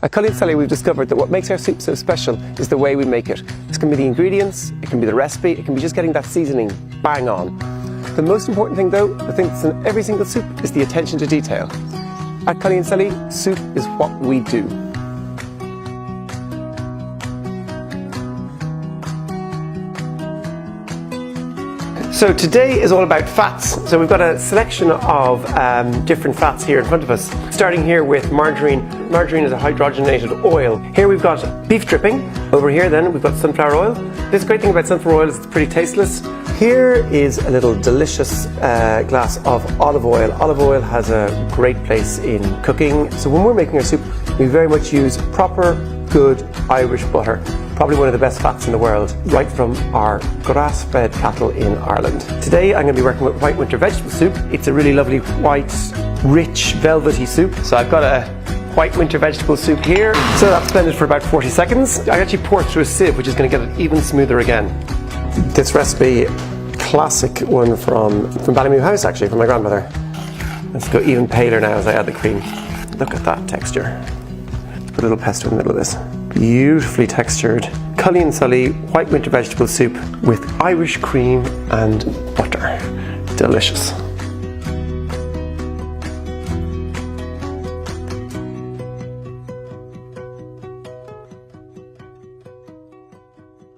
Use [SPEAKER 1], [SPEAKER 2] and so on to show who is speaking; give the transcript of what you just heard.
[SPEAKER 1] At Cully Sully, we've discovered that what makes our soup so special is the way we make it. This can be the ingredients, it can be the recipe, it can be just getting that seasoning bang on. The most important thing though, the thing that's in every single soup, is the attention to detail. At Cully Sully, soup is what we do. So today is all about fats. So we've got a selection of different fats here in front of us. Starting here with margarine. Margarine is a hydrogenated oil. Here we've got beef dripping. Over here then we've got sunflower oil. This great thing about sunflower oil is it's pretty tasteless. Here is a little delicious glass of olive oil. Olive oil has a great place in cooking. So when we're making our soup, we very much use proper, good Irish butter. Probably one of the best fats in the world, right from our grass-fed cattle in Ireland. Today I'm going to be working with white winter vegetable soup. It's a really lovely white, rich, velvety soup. So I've got a white winter vegetable soup here. So that's blended for about 40 seconds. I actually pour it through a sieve, which is going to get it even smoother again. This recipe, classic one from Ballymoo House actually, from my grandmother. Let's go even paler now as I add the cream. Look at that texture. Put a little pesto in the middle of this. Beautifully textured Cully Sully white winter vegetable soup with Irish cream and butter. Delicious.